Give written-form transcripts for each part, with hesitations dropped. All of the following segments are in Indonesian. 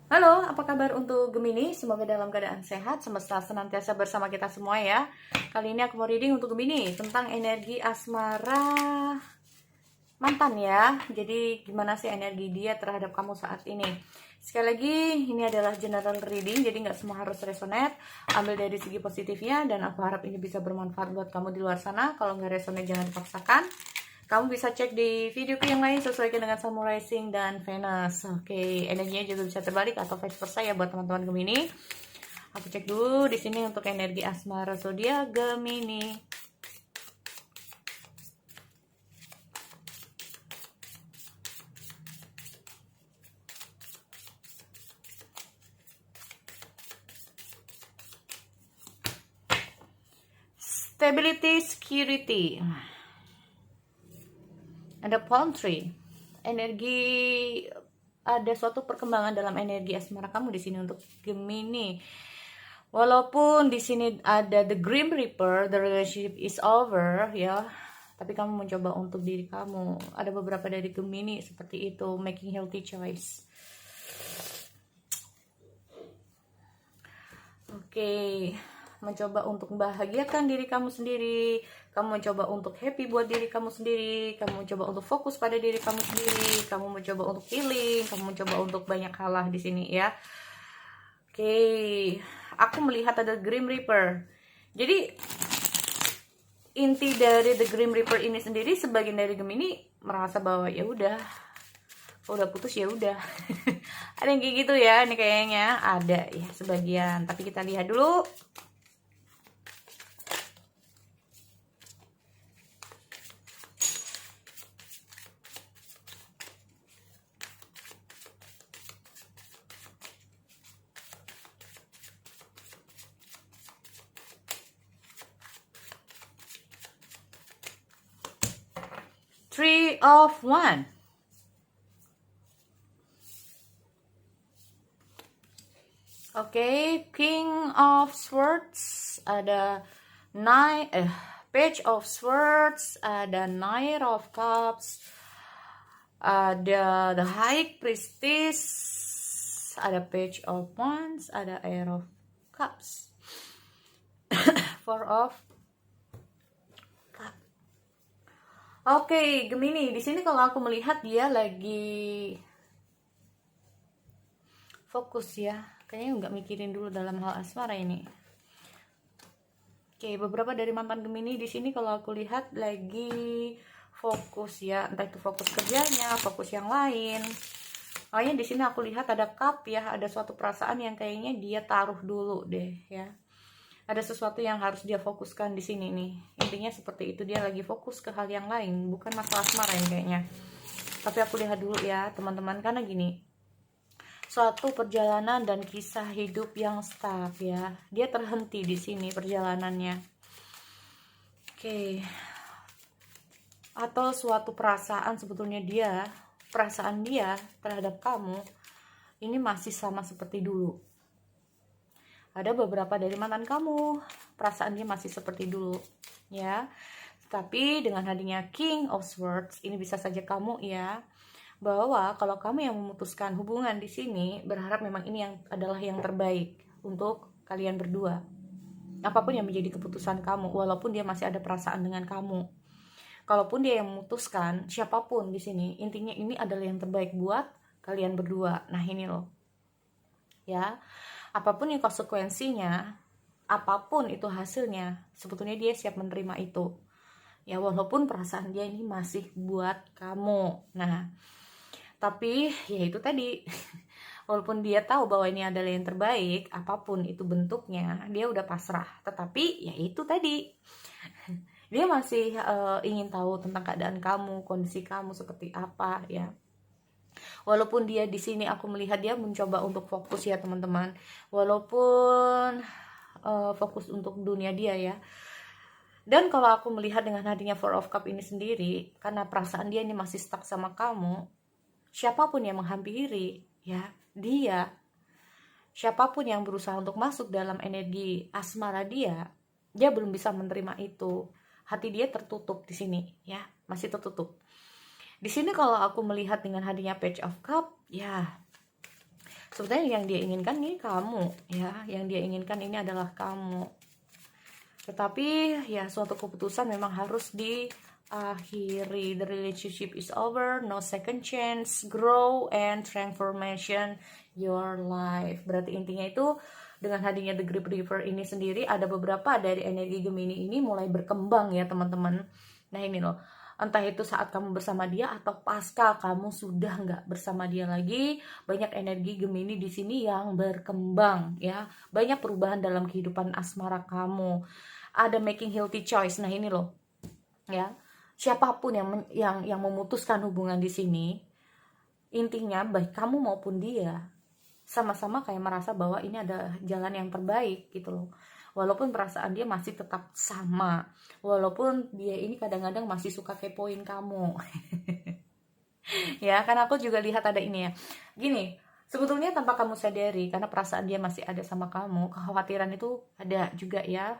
Halo, apa kabar untuk Gemini? Semoga dalam keadaan sehat, semesta senantiasa bersama kita semua ya. Kali ini aku mau reading untuk Gemini tentang energi asmara mantan ya. Jadi gimana sih energi dia terhadap kamu saat ini? Sekali lagi, ini adalah general reading, jadi nggak semua harus resonate. Ambil dari segi positifnya, dan aku harap ini bisa bermanfaat buat kamu di luar sana. Kalau nggak resonate, jangan dipaksakan. Kamu bisa cek di videoku yang lain sesuaikan dengan Sun Rising dan Venus. Oke, energinya juga bisa terbalik atau vice versa ya buat teman-teman Gemini. Aku cek dulu di sini untuk energi asmara zodiak Gemini. Stability, security. Ada palm tree. Energi, ada suatu perkembangan dalam energi asmara kamu di sini untuk Gemini. Walaupun di sini ada the Grim Reaper, the relationship is over ya, tapi kamu mencoba untuk diri kamu. Ada beberapa dari Gemini seperti itu, making healthy choice. Oke, mencoba untuk membahagiakan diri kamu sendiri. Kamu mencoba untuk happy buat diri kamu sendiri. Kamu mencoba untuk fokus pada diri kamu sendiri. Kamu mencoba untuk healing. Kamu mencoba untuk banyak hal lah di sini ya. Oke, aku melihat ada Grim Reaper. Jadi inti dari The Grim Reaper ini sendiri, sebagian dari Gemini merasa bahwa ya udah putus ya udah. Ada yang kayak gitu ya, ini kayaknya ada ya sebagian. Tapi kita lihat dulu. Three of Wands. Oke, King of Swords, ada Page of Swords, ada Knight of Cups, ada the High Priestess, ada Page of Wands, ada Air of Cups, Four of Cups. Oke, Gemini, di sini kalau aku melihat dia lagi fokus ya. Kayaknya nggak mikirin dulu dalam hal asmara ini. Oke, beberapa dari mantan Gemini di sini kalau aku lihat lagi fokus ya, entah itu fokus kerjanya, fokus yang lain. Makanya di sini aku lihat ada cup ya, ada suatu perasaan yang kayaknya dia taruh dulu deh ya. Ada sesuatu yang harus dia fokuskan di sini nih. Intinya seperti itu, dia lagi fokus ke hal yang lain, bukan masalah asmara yang kayaknya. Tapi aku lihat dulu ya, teman-teman, karena gini. Suatu perjalanan dan kisah hidup yang stuck ya. Dia terhenti di sini perjalanannya. Oke. Atau suatu perasaan sebetulnya perasaan dia terhadap kamu ini masih sama seperti dulu. Ada beberapa dari mantan kamu, perasaan dia masih seperti dulu ya. Tapi dengan hadirnya King of Swords, ini bisa saja kamu ya, bahwa kalau kamu yang memutuskan hubungan di sini, berharap memang ini yang adalah yang terbaik untuk kalian berdua. Apapun yang menjadi keputusan kamu, walaupun dia masih ada perasaan dengan kamu. Kalaupun dia yang memutuskan, siapapun di sini, intinya ini adalah yang terbaik buat kalian berdua. Nah, ini loh. Ya. Apapun yang konsekuensinya, apapun itu hasilnya, sebetulnya dia siap menerima itu. Ya, walaupun perasaan dia ini masih buat kamu. Nah, tapi ya itu tadi, walaupun dia tahu bahwa ini adalah yang terbaik, apapun itu bentuknya, dia udah pasrah. Tetapi ya itu tadi, dia masih ingin tahu tentang keadaan kamu, kondisi kamu seperti apa ya. Walaupun dia di sini aku melihat dia mencoba untuk fokus ya teman-teman. Walaupun fokus untuk dunia dia ya. Dan kalau aku melihat dengan hadirnya Four of Cup ini sendiri, karena perasaan dia ini masih stuck sama kamu, siapapun yang menghampiri ya, siapapun yang berusaha untuk masuk dalam energi asmara dia belum bisa menerima itu. Hati dia tertutup di sini ya, masih tertutup. Di sini kalau aku melihat dengan hadirnya Page of Cup, ya Sebetulnya yang dia inginkan ini kamu, ya, yang dia inginkan ini adalah kamu. Tetapi ya suatu keputusan memang harus diakhiri. The relationship is over, no second chance, grow and transformation your life. Berarti intinya itu dengan hadirnya The Great River ini sendiri, ada beberapa dari energi Gemini ini mulai berkembang ya teman-teman. Nah ini loh, entah itu saat kamu bersama dia atau pasca kamu sudah nggak bersama dia lagi, banyak energi Gemini di sini yang berkembang ya, banyak perubahan dalam kehidupan asmara kamu, ada making healthy choice. Nah ini loh ya, siapapun yang memutuskan hubungan di sini, intinya baik kamu maupun dia sama-sama kayak merasa bahwa ini ada jalan yang terbaik gitu loh. Walaupun perasaan dia masih tetap sama, walaupun dia ini kadang-kadang masih suka kepoin kamu. Ya, karena aku juga lihat ada ini ya. Gini, sebetulnya tanpa kamu sadari, karena perasaan dia masih ada sama kamu, kekhawatiran itu ada juga ya,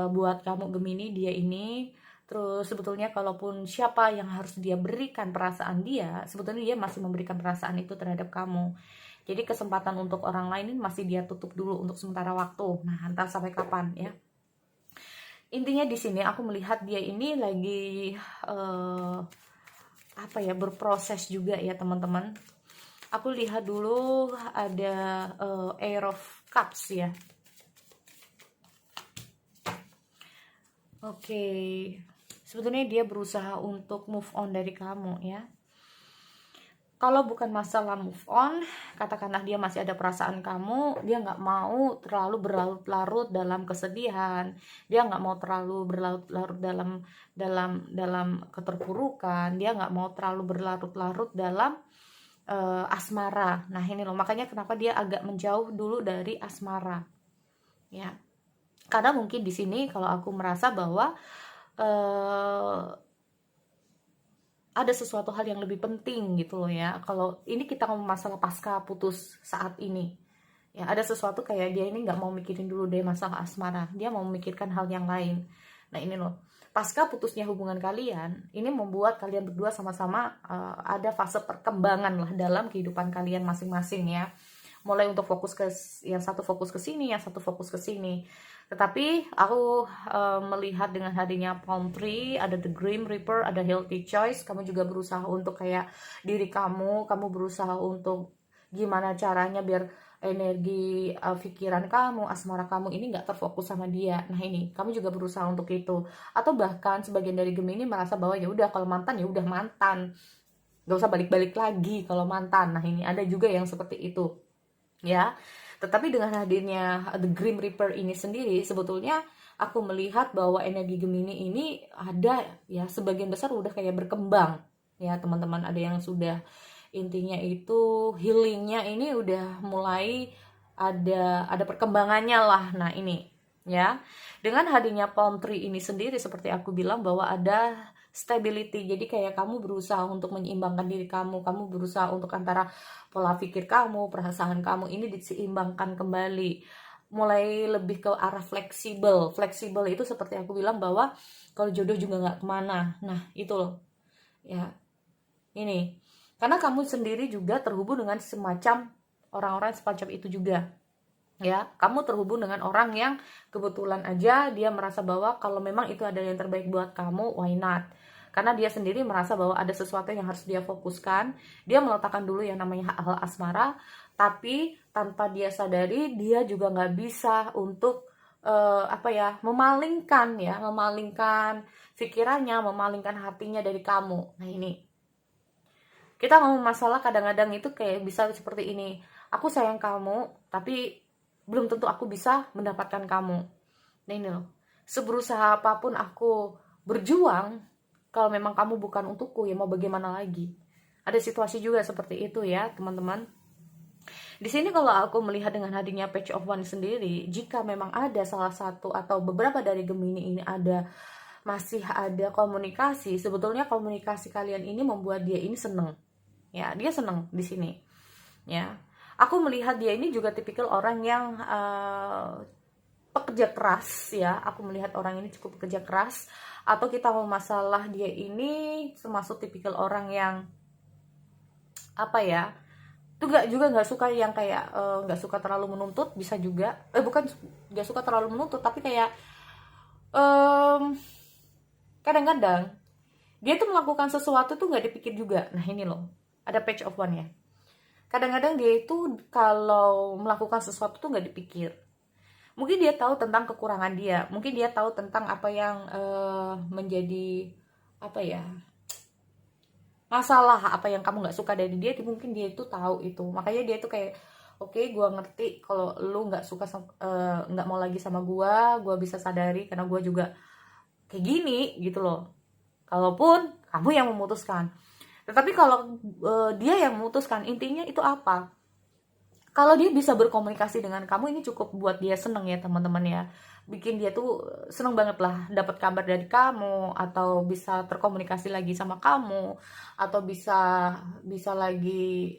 buat kamu Gemini, dia ini. Terus sebetulnya kalaupun siapa yang harus dia berikan perasaan dia, sebetulnya dia masih memberikan perasaan itu terhadap kamu. Jadi kesempatan untuk orang lain ini masih dia tutup dulu untuk sementara waktu. Nah, entah sampai kapan ya. Intinya di sini aku melihat dia ini lagi berproses juga ya teman-teman. Aku lihat dulu ada Air of Cups ya. Oke. Sebetulnya dia berusaha untuk move on dari kamu ya. Kalau bukan masalah move on, katakanlah dia masih ada perasaan kamu, dia nggak mau terlalu berlarut-larut dalam kesedihan, dia nggak mau terlalu berlarut-larut dalam keterpurukan, dia nggak mau terlalu berlarut-larut dalam asmara. Nah ini loh, makanya kenapa dia agak menjauh dulu dari asmara, ya. Karena mungkin di sini kalau aku merasa bahwa ada sesuatu hal yang lebih penting gitu loh ya. Kalau ini kita ngomong masalah pasca putus saat ini ya, ada sesuatu kayak dia ini nggak mau mikirin dulu deh masalah asmara, dia mau memikirkan hal yang lain. Nah ini loh, pasca putusnya hubungan kalian ini membuat kalian berdua sama-sama ada fase perkembangan lah dalam kehidupan kalian masing-masing ya. Mulai untuk fokus ke yang satu, fokus ke sini, yang satu fokus ke sini. Tetapi aku melihat dengan hadirnya Palm Tree, ada The Grim Reaper, ada Healthy Choice. Kamu juga berusaha untuk kayak diri kamu berusaha untuk gimana caranya biar energi pikiran kamu, asmara kamu ini nggak terfokus sama dia. Nah ini, kamu juga berusaha untuk itu. Atau bahkan sebagian dari Gemini merasa bahwa ya udah kalau mantan ya udah mantan, nggak usah balik-balik lagi kalau mantan. Nah ini ada juga yang seperti itu, ya. Tetapi dengan hadirnya The Grim Reaper ini sendiri, sebetulnya aku melihat bahwa energi Gemini ini ada ya, sebagian besar udah kayak berkembang ya teman-teman. Ada yang sudah, intinya itu healingnya ini udah mulai ada perkembangannya lah. Nah ini ya, dengan hadirnya Palm Tree ini sendiri seperti aku bilang bahwa ada stability. Jadi kayak kamu berusaha untuk menyeimbangkan diri kamu berusaha untuk antara pola pikir kamu, perasaan kamu ini diseimbangkan kembali, mulai lebih ke arah fleksibel. Fleksibel itu seperti aku bilang bahwa kalau jodoh juga nggak kemana. Nah itu loh ya, ini karena kamu sendiri juga terhubung dengan semacam orang-orang semacam itu juga ya. Kamu terhubung dengan orang yang kebetulan aja dia merasa bahwa kalau memang itu adalah yang terbaik buat kamu, why not? Karena dia sendiri merasa bahwa ada sesuatu yang harus dia fokuskan. Dia meletakkan dulu yang namanya hal asmara, tapi tanpa dia sadari dia juga nggak bisa untuk memalingkan pikirannya, memalingkan hatinya dari kamu. Nah ini, kita ngomong masalah kadang-kadang itu kayak bisa seperti ini, aku sayang kamu tapi belum tentu aku bisa mendapatkan kamu. Nah ini loh, seberusaha apapun aku berjuang, kalau memang kamu bukan untukku, ya mau bagaimana lagi. Ada situasi juga seperti itu ya teman-teman. Di sini kalau aku melihat dengan hadirnya Page of Wands sendiri, jika memang ada salah satu atau beberapa dari Gemini ini masih ada komunikasi, sebetulnya komunikasi kalian ini membuat dia ini seneng. Ya, dia seneng di sini. Ya, aku melihat dia ini juga tipikal orang yang pekerja keras ya. Aku melihat orang ini cukup pekerja keras. Atau kita mau masalah dia ini termasuk tipikal orang yang Tuh nggak suka yang kayak nggak suka terlalu menuntut, bisa juga bukan nggak suka terlalu menuntut, tapi kayak kadang-kadang dia tuh melakukan sesuatu tuh nggak dipikir juga. Nah ini loh, ada page of one ya. Kadang-kadang dia itu kalau melakukan sesuatu tuh nggak dipikir. Mungkin dia tahu tentang kekurangan dia, mungkin dia tahu tentang apa yang menjadi apa ya, masalah apa yang kamu nggak suka dari dia. Mungkin dia itu tahu itu, makanya dia itu kayak oke, gue ngerti kalau lu nggak suka nggak mau lagi sama gue bisa sadari karena gue juga kayak gini gitu loh. Kalaupun kamu yang memutuskan, tetapi kalau dia yang memutuskan, intinya itu apa? Kalau dia bisa berkomunikasi dengan kamu, ini cukup buat dia seneng ya teman-teman ya. Bikin dia tuh seneng banget lah dapat kabar dari kamu, atau bisa terkomunikasi lagi sama kamu, atau bisa lagi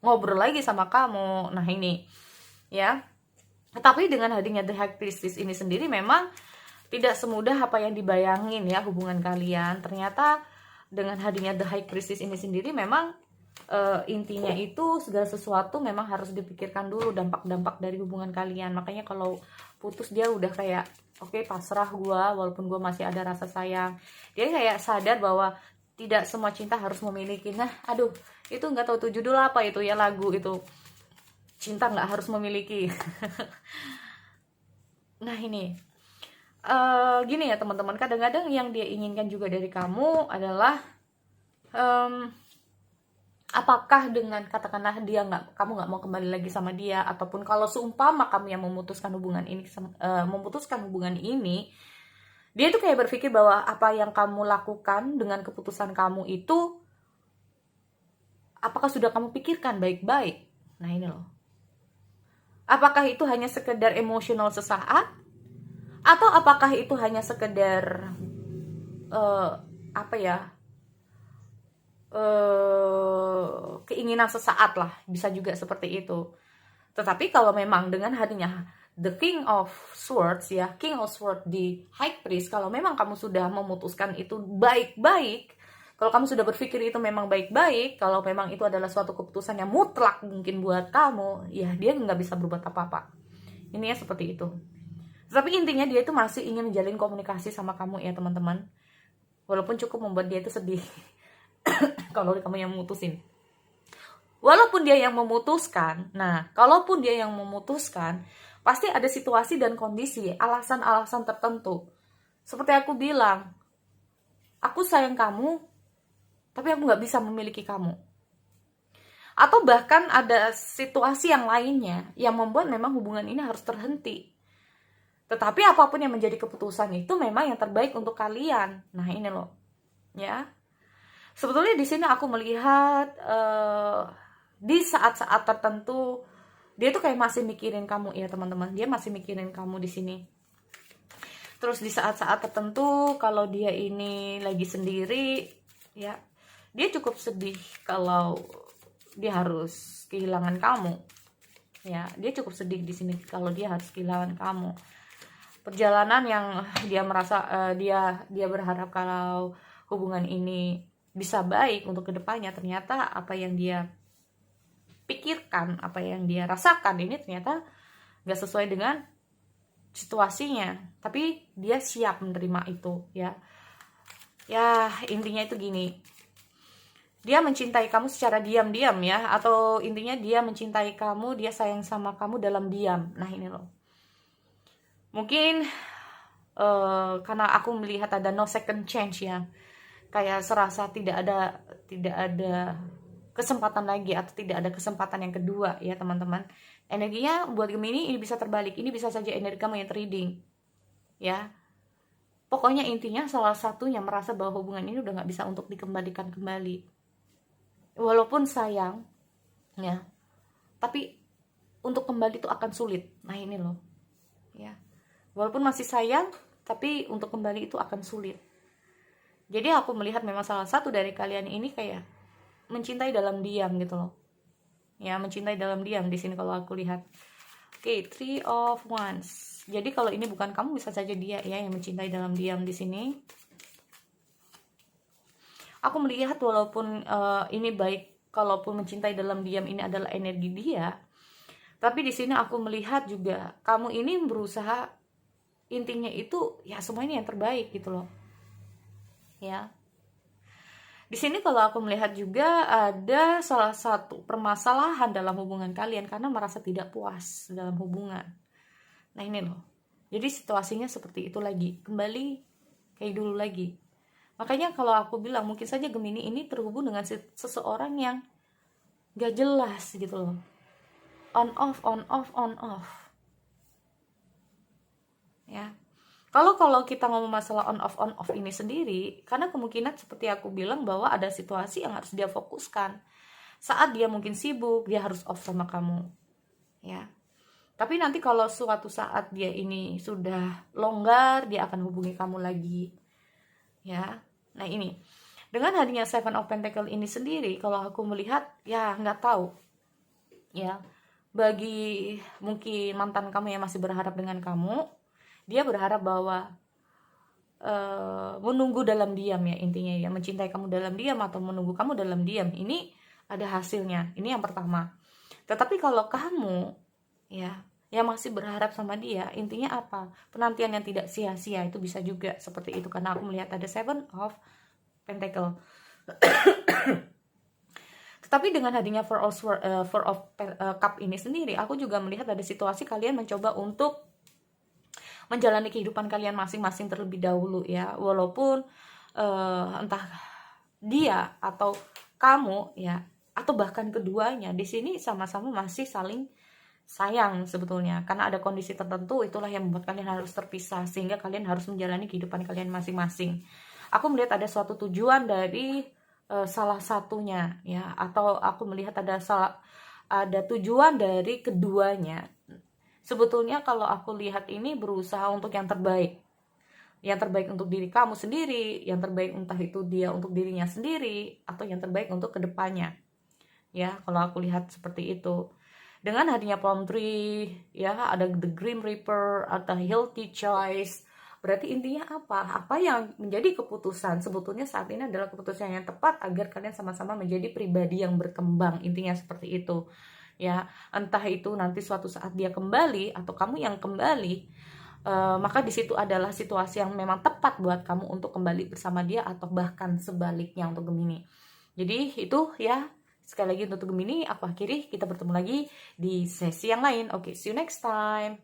ngobrol lagi sama kamu. Nah ini ya. Tapi dengan hadirnya The High Priestess ini sendiri memang tidak semudah apa yang dibayangin ya hubungan kalian. Ternyata dengan hadirnya The High Priestess ini sendiri memang intinya itu segala sesuatu memang harus dipikirkan dulu dampak-dampak dari hubungan kalian. Makanya kalau putus dia udah kayak oke, pasrah gue, walaupun gue masih ada rasa sayang. Dia kayak sadar bahwa tidak semua cinta harus memiliki. Nah aduh, itu nggak tahu tuh judul apa itu ya, lagu itu, cinta nggak harus memiliki. Nah ini gini ya teman-teman, kadang-kadang yang dia inginkan juga dari kamu adalah apakah dengan katakanlah kamu nggak mau kembali lagi sama dia, ataupun kalau seumpama kamu yang memutuskan hubungan ini, dia tuh kayak berpikir bahwa apa yang kamu lakukan dengan keputusan kamu itu, apakah sudah kamu pikirkan baik-baik? Nah ini loh, apakah itu hanya sekedar emosional sesaat, atau apakah itu hanya sekedar keinginan sesaat lah, bisa juga seperti itu. Tetapi kalau memang dengan hadirnya The King of Swords ya, King of Swords di High Priest, kalau memang kamu sudah memutuskan itu baik-baik, kalau kamu sudah berpikir itu memang baik-baik, kalau memang itu adalah suatu keputusan yang mutlak mungkin buat kamu, ya dia nggak bisa berbuat apa-apa. Ini ya seperti itu. Tapi intinya dia itu masih ingin menjalin komunikasi sama kamu ya teman-teman, walaupun cukup membuat dia itu sedih. Kalau kamu yang memutusin, walaupun dia yang memutuskan, nah kalaupun dia yang memutuskan, pasti ada situasi dan kondisi, alasan-alasan tertentu. Seperti aku bilang, aku sayang kamu, tapi aku nggak bisa memiliki kamu. Atau bahkan ada situasi yang lainnya yang membuat memang hubungan ini harus terhenti. Tetapi apapun yang menjadi keputusan itu memang yang terbaik untuk kalian. Nah ini loh, ya. Sebetulnya di sini aku melihat di saat-saat tertentu dia tuh kayak masih mikirin kamu ya teman-teman. Dia masih mikirin kamu di sini. Terus di saat-saat tertentu kalau dia ini lagi sendiri, ya dia cukup sedih kalau dia harus kehilangan kamu. Ya, dia cukup sedih di sini kalau dia harus kehilangan kamu. Perjalanan yang dia merasa dia berharap kalau hubungan ini bisa baik untuk kedepannya, ternyata apa yang dia pikirkan, apa yang dia rasakan ini ternyata gak sesuai dengan situasinya. Tapi dia siap menerima itu ya. Ya intinya itu gini, dia mencintai kamu secara diam-diam ya, atau intinya dia mencintai kamu, dia sayang sama kamu dalam diam. Nah ini loh, mungkin karena aku melihat ada no second chance ya, kayak serasa tidak ada kesempatan lagi, atau tidak ada kesempatan yang kedua ya teman-teman. Energinya buat Gemini ini bisa terbalik, ini bisa saja energi kamu yang trading ya. Pokoknya intinya salah satunya merasa bahwa hubungan ini udah gak bisa untuk dikembalikan kembali, walaupun sayang ya, tapi untuk kembali itu akan sulit. Nah ini loh ya, walaupun masih sayang tapi untuk kembali itu akan sulit. Jadi aku melihat memang salah satu dari kalian ini kayak mencintai dalam diam gitu loh. Ya, mencintai dalam diam di sini kalau aku lihat. Oke, Three of Wands. Jadi kalau ini bukan kamu, bisa saja dia ya yang mencintai dalam diam di sini. Aku melihat walaupun ini baik kalaupun mencintai dalam diam ini adalah energi dia, tapi di sini aku melihat juga kamu ini berusaha, intinya itu ya semua ini yang terbaik gitu loh. Ya. Di sini kalau aku melihat juga ada salah satu permasalahan dalam hubungan kalian karena merasa tidak puas dalam hubungan. Nah ini loh. Jadi situasinya seperti itu lagi, kembali kayak dulu lagi. Makanya kalau aku bilang mungkin saja Gemini ini terhubung dengan seseorang yang gak jelas gitu loh. On off, on off, on off. Ya. Kalau kita ngomong masalah on off ini sendiri, karena kemungkinan seperti aku bilang bahwa ada situasi yang harus dia fokuskan. Saat dia mungkin sibuk, dia harus off sama kamu. Ya. Tapi nanti kalau suatu saat dia ini sudah longgar, dia akan hubungi kamu lagi. Ya. Nah, ini. Dengan hadirnya Seven of Pentacle ini sendiri, kalau aku melihat ya nggak tahu. Ya. Bagi mungkin mantan kamu yang masih berharap dengan kamu, dia berharap bahwa menunggu dalam diam ya, intinya ya, mencintai kamu dalam diam atau menunggu kamu dalam diam, ini ada hasilnya. Ini yang pertama. Tetapi kalau kamu ya yang masih berharap sama dia, intinya apa? Penantian yang tidak sia-sia, itu bisa juga seperti itu, karena aku melihat ada Seven of Pentacle. Tetapi dengan hadirnya Four of Cup ini sendiri, aku juga melihat ada situasi kalian mencoba untuk menjalani kehidupan kalian masing-masing terlebih dahulu ya, walaupun entah dia atau kamu ya, atau bahkan keduanya di sini sama-sama masih saling sayang sebetulnya, karena ada kondisi tertentu itulah yang membuat kalian harus terpisah, sehingga kalian harus menjalani kehidupan kalian masing-masing. Aku melihat ada suatu tujuan dari salah satunya ya, atau aku melihat ada tujuan dari keduanya. Sebetulnya kalau aku lihat ini berusaha untuk yang terbaik. Yang terbaik untuk diri kamu sendiri, yang terbaik entah itu dia untuk dirinya sendiri, atau yang terbaik untuk kedepannya. Ya, kalau aku lihat seperti itu. Dengan hadirnya palm tree, ya, ada the Grim Reaper, atau healthy choice. Berarti intinya apa? Apa yang menjadi keputusan sebetulnya saat ini adalah keputusan yang tepat agar kalian sama-sama menjadi pribadi yang berkembang. Intinya seperti itu. Ya, entah itu nanti suatu saat dia kembali atau kamu yang kembali, maka di situ adalah situasi yang memang tepat buat kamu untuk kembali bersama dia, atau bahkan sebaliknya untuk Gemini. Jadi itu ya, sekali lagi untuk Gemini aku akhiri, kita bertemu lagi di sesi yang lain. Oke, see you next time.